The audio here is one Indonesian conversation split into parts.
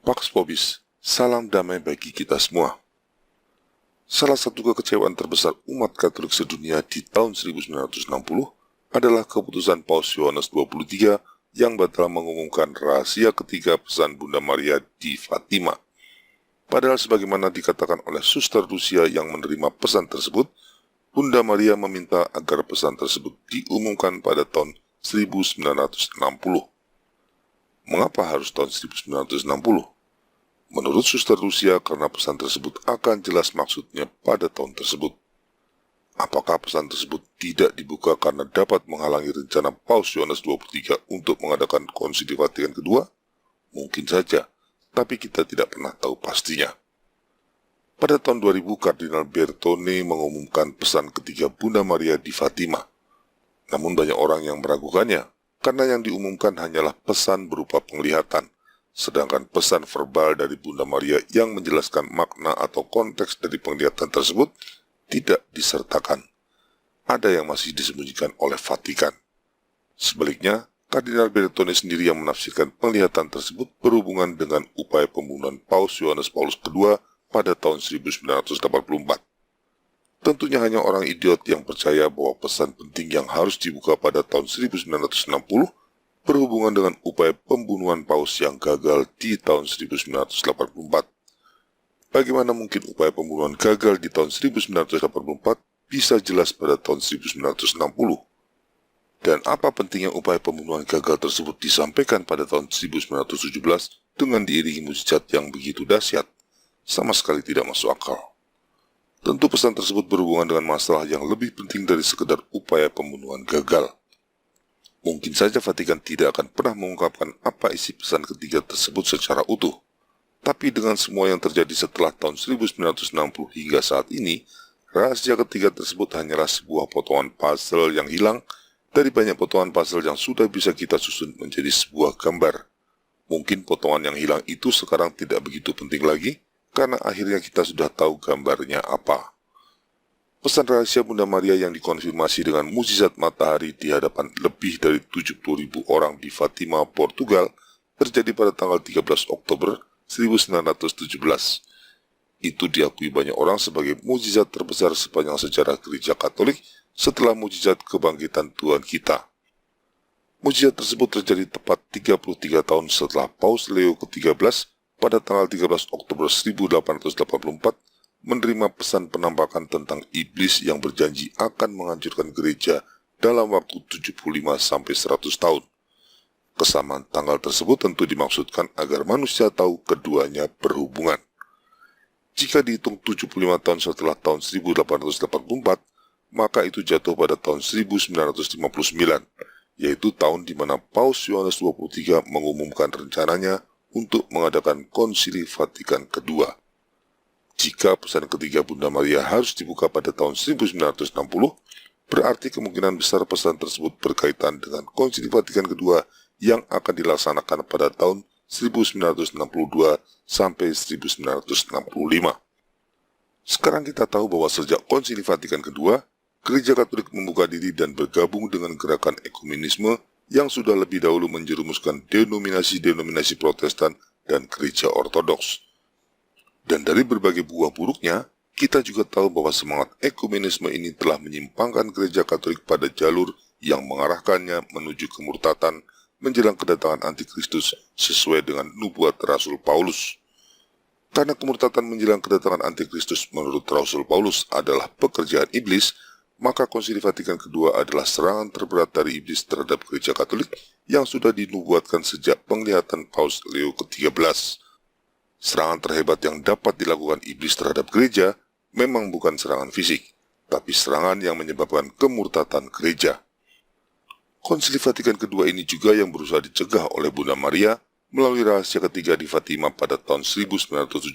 Pax Vobis, salam damai bagi kita semua. Salah satu kekecewaan terbesar umat Katolik sedunia di tahun 1960 adalah keputusan Paus Yohanes 23 yang batal mengumumkan rahasia ketiga pesan Bunda Maria di Fatima. Padahal sebagaimana dikatakan oleh suster Rusia yang menerima pesan tersebut, Bunda Maria meminta agar pesan tersebut diumumkan pada tahun 1960. Mengapa harus tahun 1960? Menurut suster Rusia, karena pesan tersebut akan jelas maksudnya pada tahun tersebut. Apakah pesan tersebut tidak dibuka karena dapat menghalangi rencana Paus Yohanes 23 untuk mengadakan Konsili Vatikan kedua? Mungkin saja, tapi kita tidak pernah tahu pastinya. Pada tahun 2000, Kardinal Bertone mengumumkan pesan ketiga Bunda Maria di Fatima. Namun banyak orang yang meragukannya, karena yang diumumkan hanyalah pesan berupa penglihatan, sedangkan pesan verbal dari Bunda Maria yang menjelaskan makna atau konteks dari penglihatan tersebut tidak disertakan. Ada yang masih disembunyikan oleh Vatikan. Sebaliknya, Kardinal Bertone sendiri yang menafsirkan penglihatan tersebut berhubungan dengan upaya pembunuhan Paus Yohanes Paulus II pada tahun 1984. Tentunya hanya orang idiot yang percaya bahwa pesan penting yang harus dibuka pada tahun 1960 berhubungan dengan upaya pembunuhan Paus yang gagal di tahun 1984. Bagaimana mungkin upaya pembunuhan gagal di tahun 1984 bisa jelas pada tahun 1960? Dan apa pentingnya upaya pembunuhan gagal tersebut disampaikan pada tahun 1917 dengan diiringi mujizat yang begitu dahsyat? Sama sekali tidak masuk akal. Tentu pesan tersebut berhubungan dengan masalah yang lebih penting dari sekedar upaya pembunuhan gagal. Mungkin saja Vatikan tidak akan pernah mengungkapkan apa isi pesan ketiga tersebut secara utuh. Tapi dengan semua yang terjadi setelah tahun 1960 hingga saat ini, rahasia ketiga tersebut hanyalah sebuah potongan puzzle yang hilang dari banyak potongan puzzle yang sudah bisa kita susun menjadi sebuah gambar. Mungkin potongan yang hilang itu sekarang tidak begitu penting lagi, karena akhirnya kita sudah tahu gambarnya apa. Pesan rahasia Bunda Maria yang dikonfirmasi dengan mukjizat matahari di hadapan lebih dari 70.000 orang di Fatima, Portugal, terjadi pada tanggal 13 Oktober 1917. Itu diakui banyak orang sebagai mukjizat terbesar sepanjang sejarah Gereja Katolik setelah mukjizat kebangkitan Tuhan kita. Mukjizat tersebut terjadi tepat 33 tahun setelah Paus Leo ke-13 pada tanggal 13 Oktober 1884 menerima pesan penampakan tentang iblis yang berjanji akan menghancurkan gereja dalam waktu 75-100 tahun. Kesamaan tanggal tersebut tentu dimaksudkan agar manusia tahu keduanya berhubungan. Jika dihitung 75 tahun setelah tahun 1884, maka itu jatuh pada tahun 1959, yaitu tahun di mana Paus Yohanes 23 mengumumkan rencananya untuk mengadakan Konsili Vatikan kedua. Jika pesan ketiga Bunda Maria harus dibuka pada tahun 1960, berarti kemungkinan besar pesan tersebut berkaitan dengan Konsili Vatikan kedua yang akan dilaksanakan pada tahun 1962 sampai 1965. Sekarang kita tahu bahwa sejak Konsili Vatikan kedua, Gereja Katolik membuka diri dan bergabung dengan gerakan ekumenisme yang sudah lebih dahulu menjerumuskan denominasi-denominasi Protestan dan Gereja Ortodoks. Dan dari berbagai buah buruknya, kita juga tahu bahwa semangat ekumenisme ini telah menyimpangkan Gereja Katolik pada jalur yang mengarahkannya menuju kemurtatan menjelang kedatangan Antikristus sesuai dengan nubuat Rasul Paulus. Karena kemurtatan menjelang kedatangan Antikristus menurut Rasul Paulus adalah pekerjaan iblis, maka Konsili Vatikan kedua adalah serangan terberat dari iblis terhadap Gereja Katolik yang sudah dinubuatkan sejak penglihatan Paus Leo ke-13. Serangan terhebat yang dapat dilakukan iblis terhadap gereja memang bukan serangan fisik, tapi serangan yang menyebabkan kemurtatan gereja. Konsili Vatikan kedua ini juga yang berusaha dicegah oleh Bunda Maria melalui rahasia ketiga di Fatima pada tahun 1917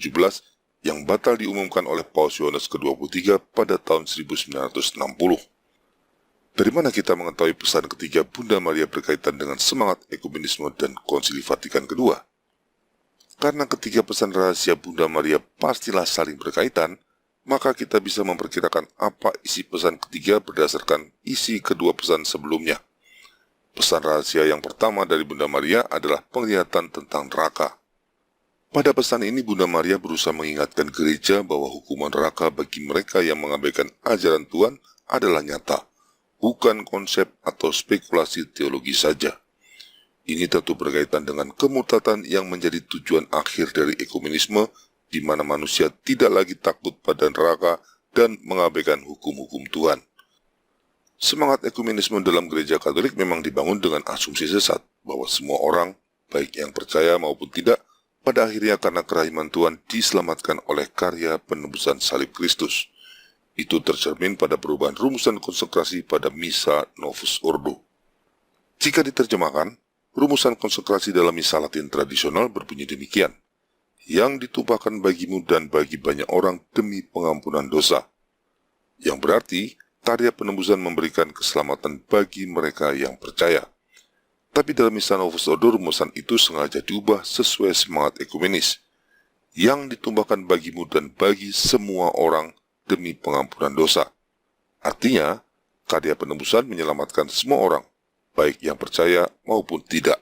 yang batal diumumkan oleh Paus Yohanes ke-23 pada tahun 1960. Dari mana kita mengetahui pesan ketiga Bunda Maria berkaitan dengan semangat ekumenisme dan Konsili Vatikan kedua? Karena ketiga pesan rahasia Bunda Maria pastilah saling berkaitan, maka kita bisa memperkirakan apa isi pesan ketiga berdasarkan isi kedua pesan sebelumnya. Pesan rahasia yang pertama dari Bunda Maria adalah penglihatan tentang neraka. Pada pesan ini, Bunda Maria berusaha mengingatkan gereja bahwa hukuman neraka bagi mereka yang mengabaikan ajaran Tuhan adalah nyata, bukan konsep atau spekulasi teologi saja. Ini tentu berkaitan dengan kemurtatan yang menjadi tujuan akhir dari ekumenisme, di mana manusia tidak lagi takut pada neraka dan mengabaikan hukum-hukum Tuhan. Semangat ekumenisme dalam gereja Katolik memang dibangun dengan asumsi sesat bahwa semua orang, baik yang percaya maupun tidak, pada akhirnya karena kerahiman Tuhan diselamatkan oleh karya penebusan salib Kristus. Itu tercermin pada perubahan rumusan konsekrasi pada Misa Novus Ordo. Jika diterjemahkan, rumusan konsekrasi dalam misa Latin tradisional berbunyi demikian: yang ditumpahkan bagimu dan bagi banyak orang demi pengampunan dosa. Yang berarti, karya penebusan memberikan keselamatan bagi mereka yang percaya. Tapi dalam Misa Novus Ordo, rumusan itu sengaja diubah sesuai semangat ekumenis. Yang ditumpahkan bagimu dan bagi semua orang demi pengampunan dosa. Artinya, karya penebusan menyelamatkan semua orang, baik yang percaya maupun tidak.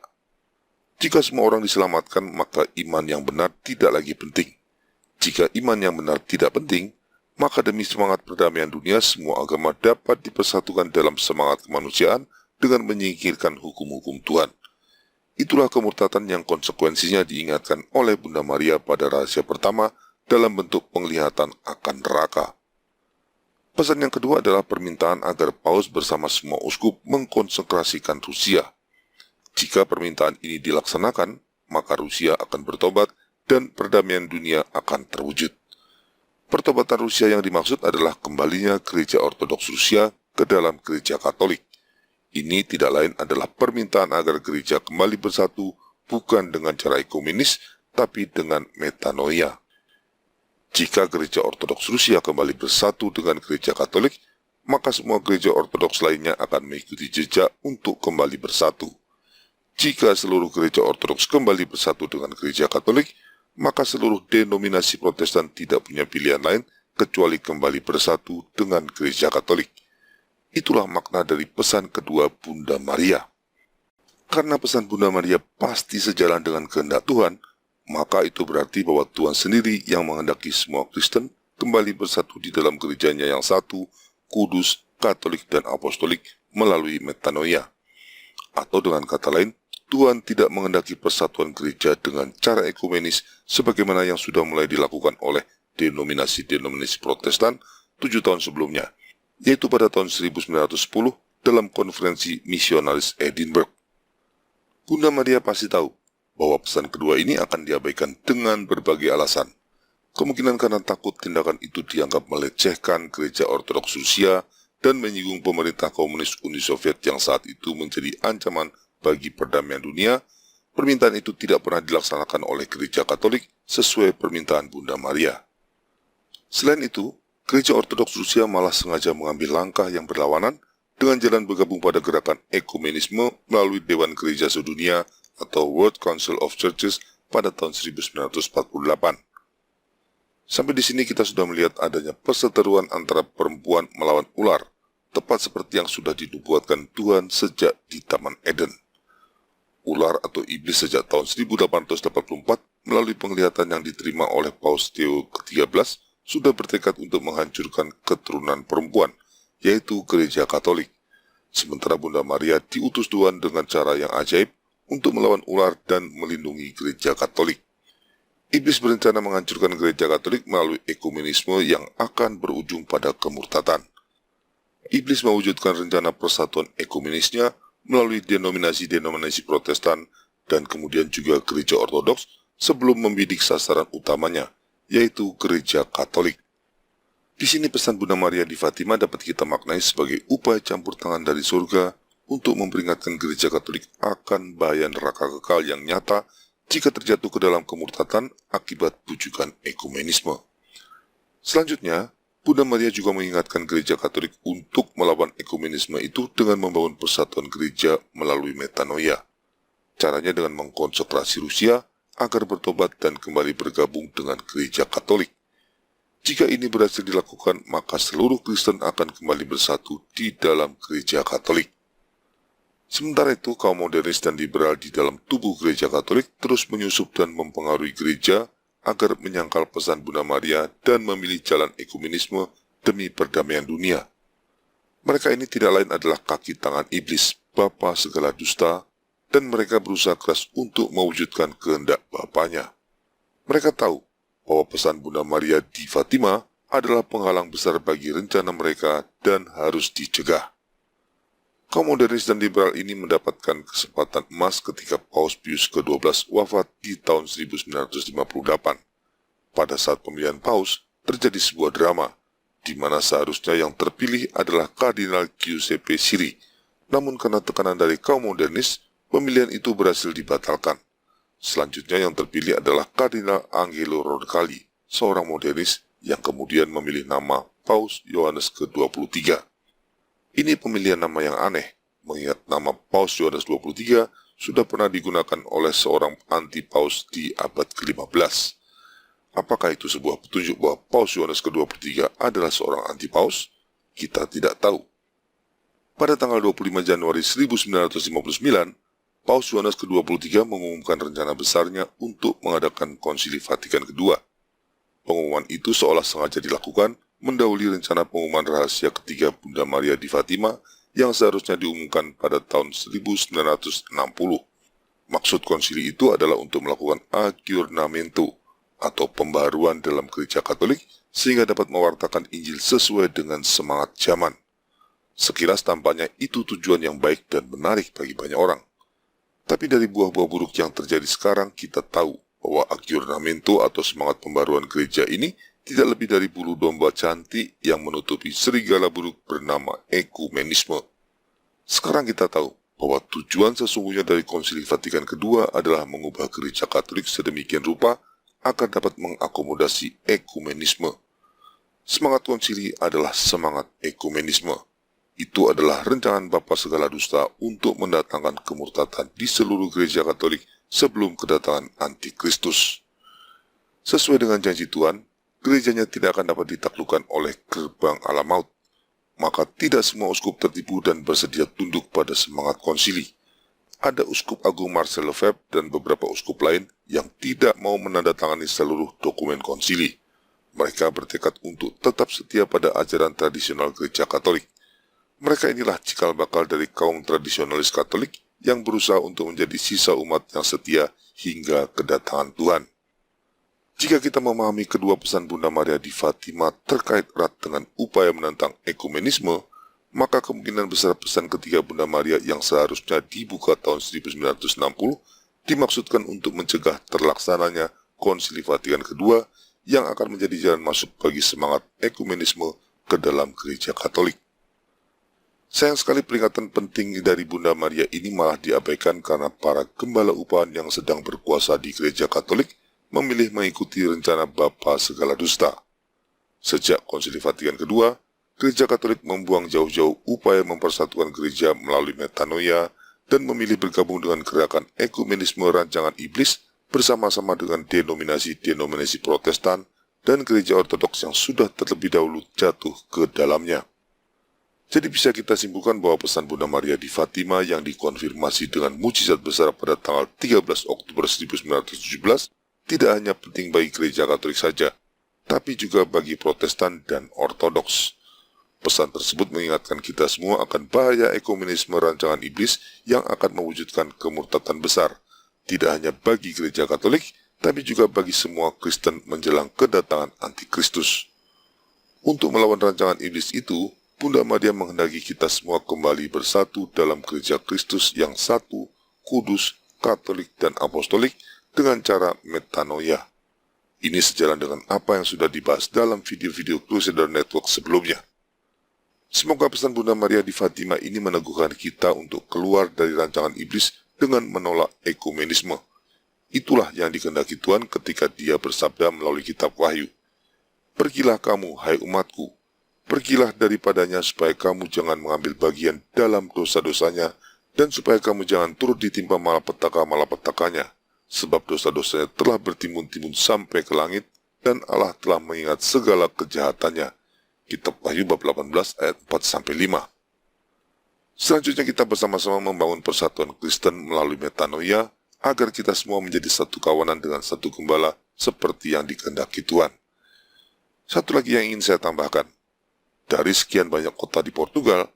Jika semua orang diselamatkan, maka iman yang benar tidak lagi penting. Jika iman yang benar tidak penting, maka demi semangat perdamaian dunia, semua agama dapat dipersatukan dalam semangat kemanusiaan dengan menyingkirkan hukum-hukum Tuhan. Itulah kemurtatan yang konsekuensinya diingatkan oleh Bunda Maria pada rahasia pertama dalam bentuk penglihatan akan neraka. Pesan yang kedua adalah permintaan agar Paus bersama semua uskup mengkonsekrasikan Rusia. Jika permintaan ini dilaksanakan, maka Rusia akan bertobat dan perdamaian dunia akan terwujud. Pertobatan Rusia yang dimaksud adalah kembalinya Gereja Ortodoks Rusia ke dalam Gereja Katolik. Ini tidak lain adalah permintaan agar gereja kembali bersatu bukan dengan cara ekumenis, tapi dengan metanoia. Jika Gereja Ortodoks Rusia kembali bersatu dengan Gereja Katolik, maka semua gereja Ortodoks lainnya akan mengikuti jejak untuk kembali bersatu. Jika seluruh gereja Ortodoks kembali bersatu dengan Gereja Katolik, maka seluruh denominasi Protestan tidak punya pilihan lain kecuali kembali bersatu dengan Gereja Katolik. Itulah makna dari pesan kedua Bunda Maria. Karena pesan Bunda Maria pasti sejalan dengan kehendak Tuhan, maka itu berarti bahwa Tuhan sendiri yang menghendaki semua Kristen kembali bersatu di dalam gerejanya yang satu, kudus, katolik, dan apostolik melalui metanoia. Atau dengan kata lain, Tuhan tidak menghendaki persatuan gereja dengan cara ekumenis sebagaimana yang sudah mulai dilakukan oleh denominasi-denominasi Protestan 7 tahun sebelumnya, yaitu pada tahun 1910 dalam konferensi misionaris Edinburgh. Bunda Maria pasti tahu bahwa pesan kedua ini akan diabaikan dengan berbagai alasan. Kemungkinan karena takut tindakan itu dianggap melecehkan Gereja Ortodoks Rusia dan menyinggung pemerintah komunis Uni Soviet yang saat itu menjadi ancaman bagi perdamaian dunia. Permintaan itu tidak pernah dilaksanakan oleh Gereja Katolik sesuai permintaan Bunda Maria. Selain itu, Gereja Ortodoks Rusia malah sengaja mengambil langkah yang berlawanan dengan jalan bergabung pada gerakan ekumenisme melalui Dewan Gereja Sedunia atau World Council of Churches pada tahun 1948. Sampai di sini kita sudah melihat adanya perseteruan antara perempuan melawan ular, tepat seperti yang sudah dinubuatkan Tuhan sejak di Taman Eden. Ular atau iblis sejak tahun 1884 melalui penglihatan yang diterima oleh Paus Leo ke-13 sudah bertekad untuk menghancurkan keturunan perempuan, yaitu Gereja Katolik. Sementara Bunda Maria diutus Tuhan dengan cara yang ajaib untuk melawan ular dan melindungi Gereja Katolik. Iblis berencana menghancurkan Gereja Katolik melalui ekumenisme yang akan berujung pada kemurtatan. Iblis mewujudkan rencana persatuan ekumenisnya melalui denominasi-denominasi Protestan dan kemudian juga Gereja Ortodoks sebelum membidik sasaran utamanya, yaitu Gereja Katolik. Di sini pesan Bunda Maria di Fatima dapat kita maknai sebagai upaya campur tangan dari surga untuk memperingatkan Gereja Katolik akan bahaya neraka kekal yang nyata jika terjatuh ke dalam kemurtatan akibat bujukan ekumenisme. Selanjutnya, Bunda Maria juga mengingatkan Gereja Katolik untuk melawan ekumenisme itu dengan membangun persatuan gereja melalui metanoia. Caranya dengan mengkonsekrasi Rusia agar bertobat dan kembali bergabung dengan Gereja Katolik. Jika ini berhasil dilakukan, maka seluruh Kristen akan kembali bersatu di dalam Gereja Katolik. Sementara itu, kaum modernis dan liberal di dalam tubuh gereja Katolik terus menyusup dan mempengaruhi gereja agar menyangkal pesan Bunda Maria dan memilih jalan ekumenisme demi perdamaian dunia. Mereka ini tidak lain adalah kaki tangan iblis, bapa segala dusta, dan mereka berusaha keras untuk mewujudkan kehendak bapaknya. Mereka tahu bahwa pesan Bunda Maria di Fatima adalah penghalang besar bagi rencana mereka dan harus dicegah. Kaum modernis dan liberal ini mendapatkan kesempatan emas ketika Paus Pius ke-12 wafat di tahun 1958. Pada saat pemilihan Paus, terjadi sebuah drama, di mana seharusnya yang terpilih adalah Kardinal Giuseppe Siri. Namun karena tekanan dari kaum modernis, pemilihan itu berhasil dibatalkan. Selanjutnya yang terpilih adalah Kardinal Angelo Roncalli, seorang modernis yang kemudian memilih nama Paus Yohanes ke-23. Ini pemilihan nama yang aneh, mengingat nama Paus Yohanes 23 sudah pernah digunakan oleh seorang anti-paus di abad ke-15. Apakah itu sebuah petunjuk bahwa Paus Yohanes ke-23 adalah seorang anti-paus? Kita tidak tahu. Pada tanggal 25 Januari 1959, Paus Yohanes ke-23 mengumumkan rencana besarnya untuk mengadakan Konsili Vatikan kedua. Pengumuman itu seolah sengaja dilakukan mendahului rencana pengumuman rahasia ketiga Bunda Maria di Fatima yang seharusnya diumumkan pada tahun 1960. Maksud konsili itu adalah untuk melakukan aggiornamento atau pembaharuan dalam gereja Katolik sehingga dapat mewartakan Injil sesuai dengan semangat zaman. Sekilas tampaknya itu tujuan yang baik dan menarik bagi banyak orang. Tapi dari buah-buah buruk yang terjadi sekarang kita tahu bahwa aggiornamento atau semangat pembaruan gereja ini tidak lebih dari bulu domba cantik yang menutupi serigala buruk bernama ekumenisme. Sekarang kita tahu bahwa tujuan sesungguhnya dari Konsili Vatikan kedua adalah mengubah gereja Katolik sedemikian rupa agar dapat mengakomodasi ekumenisme. Semangat konsili adalah semangat ekumenisme. Itu adalah rencangan Bapa segala dusta untuk mendatangkan kemurtatan di seluruh gereja Katolik sebelum kedatangan Antikristus. Sesuai dengan janji Tuhan, gerejanya tidak akan dapat ditaklukkan oleh gerbang ala maut. Maka tidak semua uskup tertipu dan bersedia tunduk pada semangat konsili. Ada uskup agung Marcel Lefebvre dan beberapa uskup lain yang tidak mau menandatangani seluruh dokumen konsili. Mereka bertekad untuk tetap setia pada ajaran tradisional gereja Katolik. Mereka inilah cikal bakal dari kaum tradisionalis Katolik yang berusaha untuk menjadi sisa umat yang setia hingga kedatangan Tuhan. Jika kita memahami kedua pesan Bunda Maria di Fatima terkait erat dengan upaya menentang ekumenisme, maka kemungkinan besar pesan ketiga Bunda Maria yang seharusnya dibuka tahun 1960 dimaksudkan untuk mencegah terlaksananya Konsili Vatikan kedua yang akan menjadi jalan masuk bagi semangat ekumenisme ke dalam gereja Katolik. Sayang sekali peringatan penting dari Bunda Maria ini malah diabaikan karena para gembala upahan yang sedang berkuasa di gereja Katolik memilih mengikuti rencana Bapa segala dusta. Sejak Konsili Vatikan kedua, gereja Katolik membuang jauh-jauh upaya mempersatukan gereja melalui metanoia dan memilih bergabung dengan gerakan ekumenisme rancangan iblis bersama-sama dengan denominasi-denominasi Protestan dan gereja Ortodoks yang sudah terlebih dahulu jatuh ke dalamnya. Jadi bisa kita simpulkan bahwa pesan Bunda Maria di Fatima yang dikonfirmasi dengan mujizat besar pada tanggal 13 Oktober 1917 tidak hanya penting bagi gereja Katolik saja, tapi juga bagi Protestan dan Ortodoks. Pesan tersebut mengingatkan kita semua akan bahaya ekumenisme rancangan iblis yang akan mewujudkan kemurtatan besar, tidak hanya bagi gereja Katolik, tapi juga bagi semua Kristen menjelang kedatangan Antikristus. Untuk melawan rancangan iblis itu, Bunda Maria menghendaki kita semua kembali bersatu dalam gereja Kristus yang satu, kudus, Katolik, dan Apostolik, dengan cara metanoia. Ini sejalan dengan apa yang sudah dibahas dalam video-video Crusader Network sebelumnya. Semoga pesan Bunda Maria di Fatima ini meneguhkan kita untuk keluar dari rancangan iblis dengan menolak ekumenisme. Itulah yang dikehendaki Tuhan ketika Dia bersabda melalui kitab Wahyu. Pergilah kamu, hai umatku, pergilah daripadanya supaya kamu jangan mengambil bagian dalam dosa-dosanya dan supaya kamu jangan turut ditimpa malapetaka-malapetakanya. Sebab dosa-dosanya telah bertimbun-timbun sampai ke langit, dan Allah telah mengingat segala kejahatannya. Kitab Wahyu bab 18 ayat 4-5. Selanjutnya kita bersama-sama membangun persatuan Kristen melalui metanoia agar kita semua menjadi satu kawanan dengan satu gembala seperti yang dikehendaki Tuhan. Satu lagi yang ingin saya tambahkan, dari sekian banyak kota di Portugal,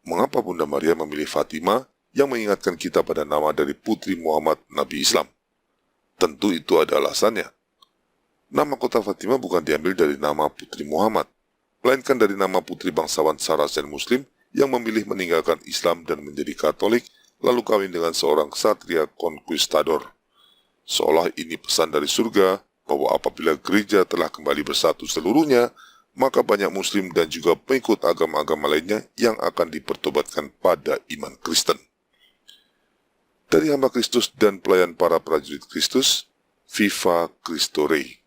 mengapa Bunda Maria memilih Fatima yang mengingatkan kita pada nama dari Putri Muhammad Nabi Islam? Tentu itu ada alasannya. Nama kota Fatima bukan diambil dari nama Putri Muhammad, melainkan dari nama putri bangsawan Saracen Muslim yang memilih meninggalkan Islam dan menjadi Katolik, lalu kawin dengan seorang ksatria konquistador. Seolah ini pesan dari surga, bahwa apabila gereja telah kembali bersatu seluruhnya, maka banyak Muslim dan juga pengikut agama-agama lainnya yang akan dipertobatkan pada iman Kristen. Dari hamba Kristus dan pelayan para prajurit Kristus, Viva Cristo Rei.